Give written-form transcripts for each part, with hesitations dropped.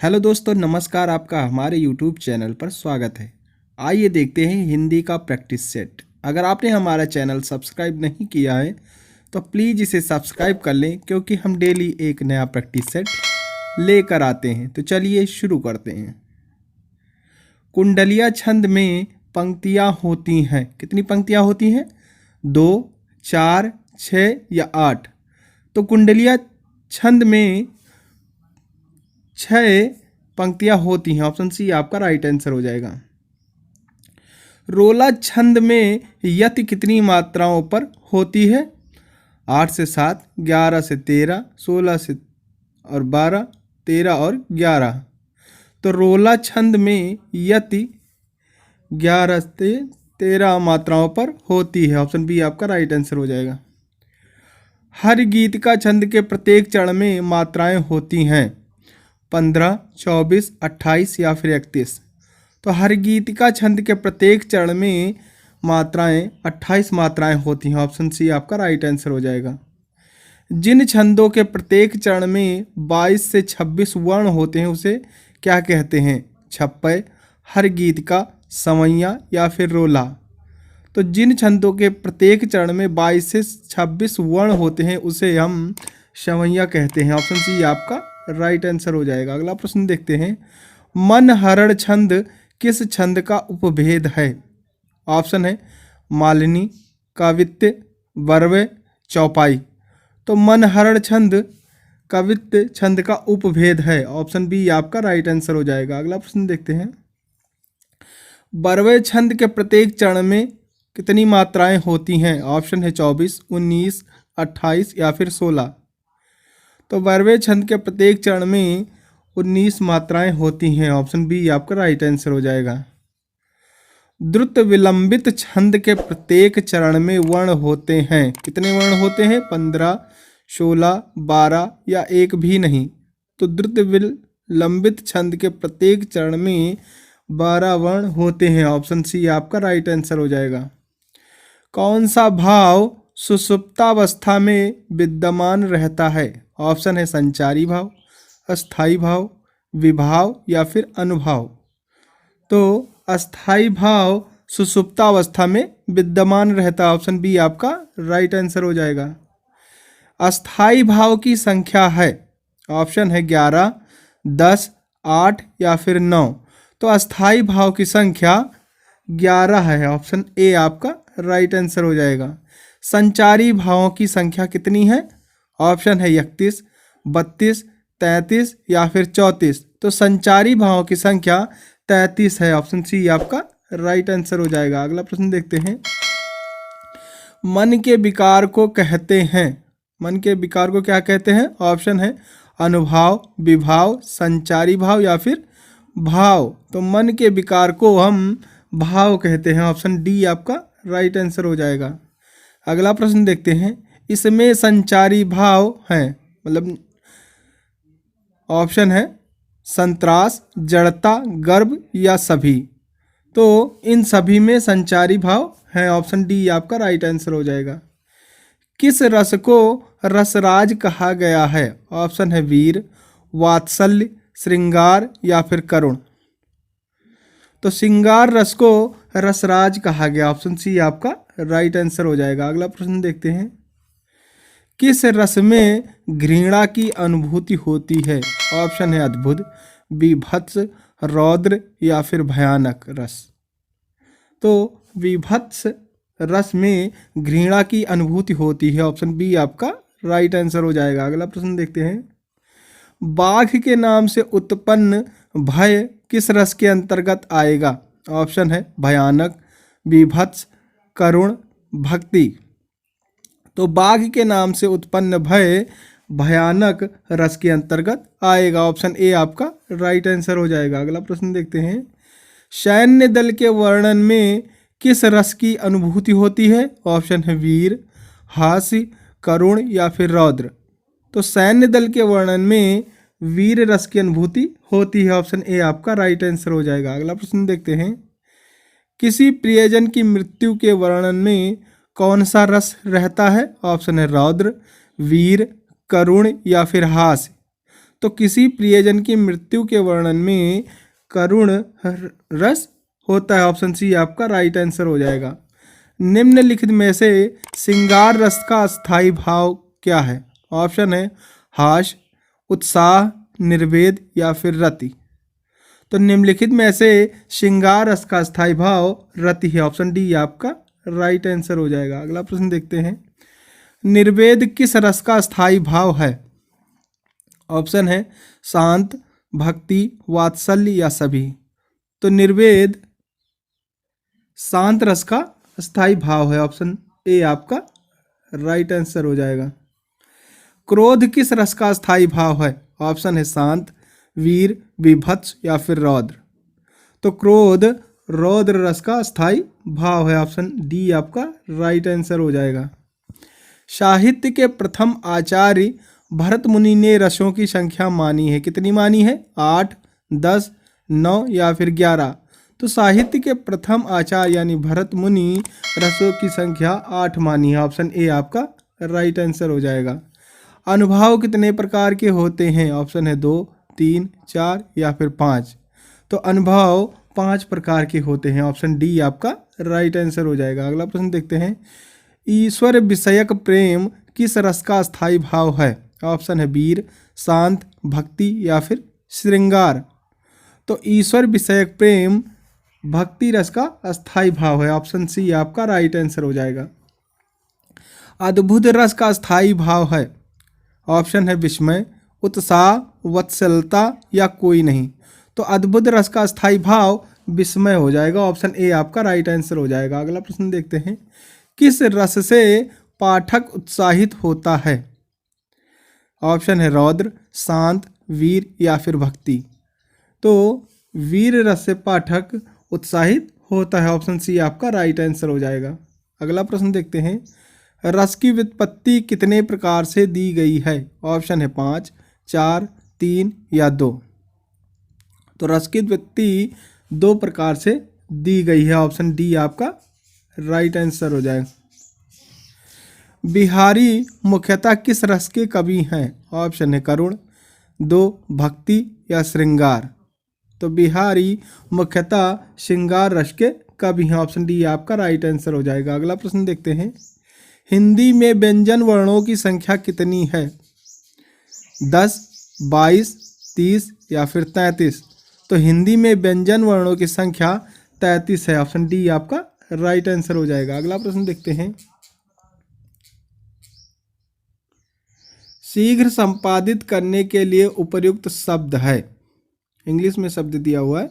Hello दोस्तों, नमस्कार। आपका हमारे यूट्यूब चैनल पर स्वागत है। आइए देखते हैं हिंदी का प्रैक्टिस सेट। अगर आपने हमारा चैनल सब्सक्राइब नहीं किया है तो प्लीज़ इसे सब्सक्राइब कर लें, क्योंकि हम डेली एक नया प्रैक्टिस सेट लेकर आते हैं। तो चलिए शुरू करते हैं। कुंडलिया छंद में पंक्तियाँ होती हैं। कितनी पंक्तियाँ होती हैं? 2, 4, 6 या 8। तो कुंडलिया छंद में 6 पंक्तियाँ होती हैं। ऑप्शन सी आपका राइट आंसर हो जाएगा। रोला छंद में यति कितनी मात्राओं पर होती है? 8 से 7, 11 से 13, 16 से और 12, 13 और 11। तो रोला छंद में यति 11 से 13 मात्राओं पर होती है। ऑप्शन बी आपका राइट आंसर हो जाएगा। हर गीत का छंद के प्रत्येक चरण में मात्राएं होती हैं। 15, 24, 28 या फिर 31। तो हर गीत का छंद के प्रत्येक चरण में मात्राएं 28 मात्राएं होती हैं। ऑप्शन सी आपका राइट आंसर हो जाएगा। जिन छंदों के प्रत्येक चरण में 22 से 26 वर्ण होते हैं उसे क्या कहते हैं? छप्पय, हर गीत का, समैया या फिर रोला। तो जिन छंदों के प्रत्येक चरण में 22 से 26 वर्ण होते हैं उसे हम समैया कहते हैं। ऑप्शन सी आपका राइट आंसर हो जाएगा। अगला प्रश्न देखते हैं। मनहरण छंद किस छंद का उपभेद है? ऑप्शन है मालिनी, कवित्त, बरवे, चौपाई। तो मनहरण छंद कवित्त छंद का उपभेद है। ऑप्शन बी आपका राइट आंसर हो जाएगा। अगला प्रश्न देखते हैं। बरवे छंद के प्रत्येक चरण में कितनी मात्राएं होती हैं? ऑप्शन है 24, 19, 28 या फिर 16। तो बरवे छंद के प्रत्येक चरण में 19 मात्राएं होती हैं। ऑप्शन बी आपका राइट आंसर हो जाएगा। द्रुत विलंबित छंद के प्रत्येक चरण में वर्ण होते हैं। कितने वर्ण होते हैं? 15, 16, 12 या एक भी नहीं। तो द्रुत विलंबित छंद के प्रत्येक चरण में 12 वर्ण होते हैं। ऑप्शन सी आपका राइट आंसर हो जाएगा। कौन सा भाव सुषुप्तावस्था में विद्यमान रहता है? ऑप्शन है संचारी भाव, अस्थाई भाव, विभाव या फिर अनुभाव। तो अस्थाई भाव सुषुप्तावस्था में विद्यमान रहता है। ऑप्शन बी आपका राइट आंसर हो जाएगा। अस्थाई भाव की संख्या है। ऑप्शन है 11, 10, 8 या फिर 9। तो अस्थाई भाव की संख्या 11 है। ऑप्शन ए आपका राइट आंसर हो जाएगा। संचारी भावों की संख्या कितनी है? ऑप्शन है 31, 32, 33 या फिर 34। तो संचारी भावों की संख्या 33 है। ऑप्शन सी आपका राइट आंसर हो जाएगा। अगला प्रश्न देखते हैं। मन के विकार को कहते हैं। मन के विकार को क्या कहते हैं? ऑप्शन है अनुभाव, विभाव, संचारी भाव या फिर भाव। तो मन के विकार को हम भाव कहते हैं। ऑप्शन डी आपका राइट आंसर हो जाएगा। अगला प्रश्न देखते हैं। इसमें संचारी भाव हैं, मतलब ऑप्शन है संत्रास, जड़ता, गर्व या सभी। तो इन सभी में संचारी भाव हैं। ऑप्शन डी आपका राइट आंसर हो जाएगा। किस रस को रसराज कहा गया है? ऑप्शन है वीर, वात्सल्य, श्रृंगार या फिर करुण। तो श्रृंगार रस को रसराज कहा गया। ऑप्शन सी आपका राइट आंसर हो जाएगा। अगला प्रश्न देखते हैं। किस रस में घृणा की अनुभूति होती है? ऑप्शन है अद्भुत, विभत्स, रौद्र या फिर भयानक रस। तो विभत्स रस में घृणा की अनुभूति होती है। ऑप्शन बी आपका राइट आंसर हो जाएगा। अगला प्रश्न देखते हैं। बाघ के नाम से उत्पन्न भय किस रस के अंतर्गत आएगा? ऑप्शन है भयानक, विभत्स, करुण, भक्ति। तो बाघ के नाम से उत्पन्न भय भयानक रस के अंतर्गत आएगा। ऑप्शन ए आपका राइट आंसर हो जाएगा। अगला प्रश्न देखते हैं। सैन्य दल के वर्णन में किस रस की अनुभूति होती है? ऑप्शन है वीर, हास्य, करुण या फिर रौद्र। तो सैन्य दल के वर्णन में वीर रस की अनुभूति होती है। ऑप्शन ए आपका राइट आंसर हो जाएगा। अगला प्रश्न देखते हैं। किसी प्रियजन की मृत्यु के वर्णन में कौन सा रस रहता है? ऑप्शन है रौद्र, वीर, करुण या फिर हास्य। तो किसी प्रियजन की मृत्यु के वर्णन में करुण रस होता है। ऑप्शन सी आपका राइट आंसर हो जाएगा। निम्नलिखित में से श्रृंगार रस का स्थायी भाव क्या है? ऑप्शन है हास, उत्साह, निर्वेद या फिर रति। तो निम्नलिखित में से श्रृंगार रस का स्थायी भाव रति है। ऑप्शन डी आपका राइट आंसर हो जाएगा। अगला प्रश्न देखते हैं, निर्वेद किस रस का स्थायी भाव है? ऑप्शन है शांत, भक्ति, वात्सल्य या सभी। तो निर्वेद शांत रस का स्थायी भाव है। ऑप्शन ए आपका राइट आंसर हो जाएगा। क्रोध किस रस का स्थायी भाव है? ऑप्शन है शांत, वीर, विभत्स या फिर रौद्र। तो क्रोध रौद्र रस का स्थायी भाव है। ऑप्शन डी आपका राइट आंसर हो जाएगा। साहित्य के प्रथम आचार्य भरत मुनि ने रसों की संख्या मानी है, कितनी मानी है? 8, 10, 9 या फिर 11। तो साहित्य के प्रथम आचार्य यानी भरत मुनि रसों की संख्या 8 मानी है। ऑप्शन ए आपका राइट आंसर हो जाएगा। अनुभाव कितने प्रकार के होते हैं? ऑप्शन है 2, 3, 4 या फिर 5। तो अनुभाव 5 प्रकार के होते हैं। ऑप्शन डी आपका राइट आंसर हो जाएगा। अगला प्रश्न देखते हैं, ईश्वर विषयक प्रेम किस रस का स्थायी भाव है? ऑप्शन है वीर, शांत, भक्ति या फिर श्रृंगार। तो ईश्वर विषयक प्रेम भक्ति रस का अस्थायी भाव है। ऑप्शन सी आपका राइट आंसर हो जाएगा। अद्भुत रस का स्थायी भाव है। ऑप्शन है विस्मय, उत्साह, वत्सलता या कोई नहीं। तो अद्भुत रस का स्थायी भाव विस्मय हो जाएगा। ऑप्शन ए आपका राइट आंसर हो जाएगा। अगला प्रश्न देखते हैं, किस रस से पाठक उत्साहित होता है? ऑप्शन है रौद्र, शांत, वीर या फिर भक्ति। तो वीर रस से पाठक उत्साहित होता है। ऑप्शन सी आपका राइट आंसर हो जाएगा। अगला प्रश्न देखते हैं, रस की व्युत्पत्ति कितने प्रकार से दी गई है? ऑप्शन है 5, 4, 3 या 2। तो रस की व्युत्पत्ति 2 प्रकार से दी गई है। ऑप्शन डी आपका राइट आंसर हो जाएगा। बिहारी मुख्यतः किस रस के कवि हैं? ऑप्शन है करुण, 2 भक्ति या श्रृंगार। तो बिहारी मुख्यतः श्रृंगार रस के कवि हैं। ऑप्शन डी आपका राइट आंसर हो जाएगा। अगला प्रश्न देखते हैं, हिंदी में व्यंजन वर्णों की संख्या कितनी है? 10, 22, 30 या फिर 33। तो हिंदी में व्यंजन वर्णों की संख्या 33 है। ऑप्शन डी आपका राइट आंसर हो जाएगा। अगला प्रश्न देखते हैं, शीघ्र संपादित करने के लिए उपयुक्त शब्द है। इंग्लिश में शब्द दिया हुआ है,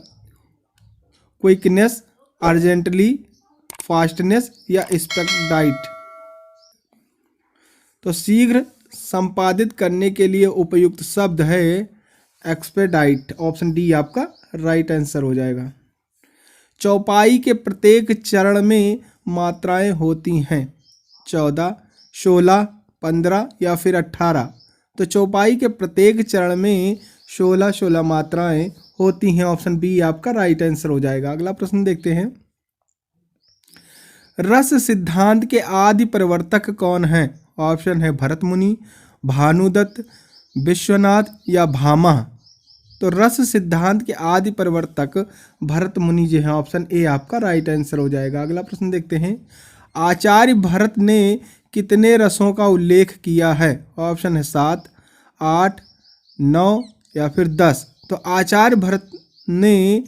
क्विकनेस, अर्जेंटली, फास्टनेस या एक्सपेडिट। तो शीघ्र संपादित करने के लिए उपयुक्त शब्द है एक्सपेडाइट। ऑप्शन डी आपका राइट आंसर हो जाएगा। चौपाई के प्रत्येक चरण में मात्राएं होती हैं, 14, 16, 15 या फिर 18। तो चौपाई के प्रत्येक चरण में 16 मात्राएं होती हैं। ऑप्शन बी आपका राइट आंसर हो जाएगा। अगला प्रश्न देखते हैं, रस सिद्धांत के आदि प्रवर्तक कौन हैं? ऑप्शन है भरत मुनि, भानुदत्त, विश्वनाथ या भामा। तो रस सिद्धांत के आदि प्रवर्तक भरत मुनि जी हैं। ऑप्शन ए आपका राइट आंसर हो जाएगा। अगला प्रश्न देखते हैं, आचार्य भरत ने कितने रसों का उल्लेख किया है? ऑप्शन है 7, 8, 9 या फिर 10। तो आचार्य भरत ने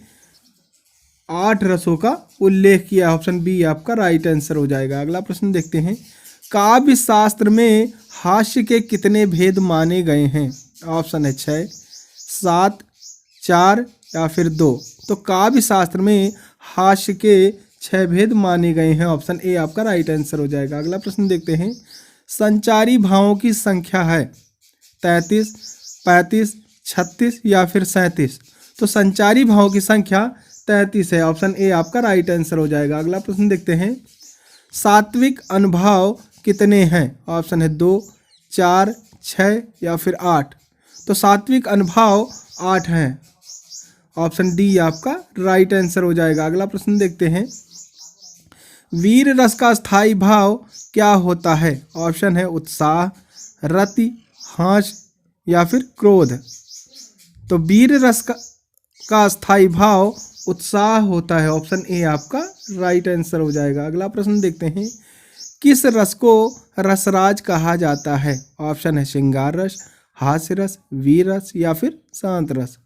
8 रसों का उल्लेख किया। ऑप्शन बी आपका राइट आंसर हो जाएगा। अगला प्रश्न देखते हैं, काव्य शास्त्र में हास्य के कितने भेद माने गए हैं? ऑप्शन है 6, 7, 4 या फिर 2। तो काव्य शास्त्र में हास्य के 6 भेद माने गए हैं। ऑप्शन ए आपका राइट आंसर हो जाएगा। अगला प्रश्न देखते हैं, संचारी भावों की संख्या है 33, 35, 36 या फिर 37। तो संचारी भावों की संख्या 33 है। ऑप्शन ए आपका राइट आंसर हो जाएगा। अगला प्रश्न देखते हैं, सात्विक अनुभाव कितने हैं? ऑप्शन है 2, 4, 6 या फिर 8। तो सात्विक अनुभाव 8 हैं। ऑप्शन डी आपका राइट आंसर हो जाएगा। अगला प्रश्न देखते हैं, वीर रस का स्थायी भाव क्या होता है? ऑप्शन है उत्साह, रति, हास या फिर क्रोध। तो वीर रस का स्थायी भाव उत्साह होता है। ऑप्शन ए आपका राइट आंसर हो जाएगा। अगला प्रश्न देखते हैं, किस रस को रसराज कहा जाता है? ऑप्शन है श्रृंगार रस, हास्य रस, वीर रस या फिर शांत रस।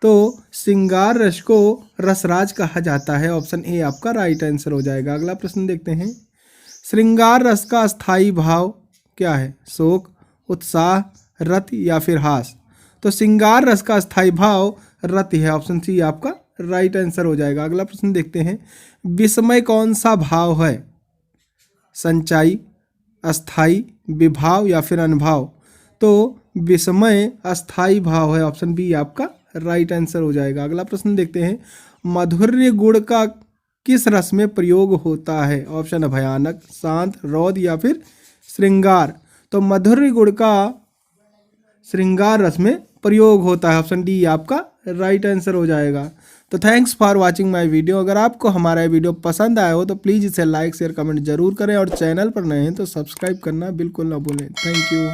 तो श्रृंगार रस को रसराज कहा जाता है। ऑप्शन ए आपका राइट आंसर हो जाएगा। अगला प्रश्न देखते हैं, श्रृंगार रस का स्थायी भाव क्या है? शोक, उत्साह, रति या फिर हास। तो श्रृंगार रस का स्थायी भाव रति है। ऑप्शन सी आपका राइट आंसर हो जाएगा। अगला प्रश्न देखते हैं, विस्मय कौन सा भाव है? संचाई, अस्थाई, विभाव या फिर अनुभाव। तो विस्मय अस्थाई भाव है। ऑप्शन बी आपका राइट आंसर हो जाएगा। अगला प्रश्न देखते हैं, माधुर्य गुण का किस रस में प्रयोग होता है? ऑप्शन है भयानक, शांत, रौद्र या फिर श्रृंगार। तो माधुर्य गुण का श्रृंगार रस में प्रयोग होता है। ऑप्शन डी आपका राइट आंसर हो जाएगा। तो thanks for watching my video. अगर आपको हमारा वीडियो पसंद आया हो तो प्लीज़ इसे लाइक शेयर कमेंट जरूर करें और चैनल पर नए हैं तो सब्सक्राइब करना बिल्कुल ना भूलें। Thank you.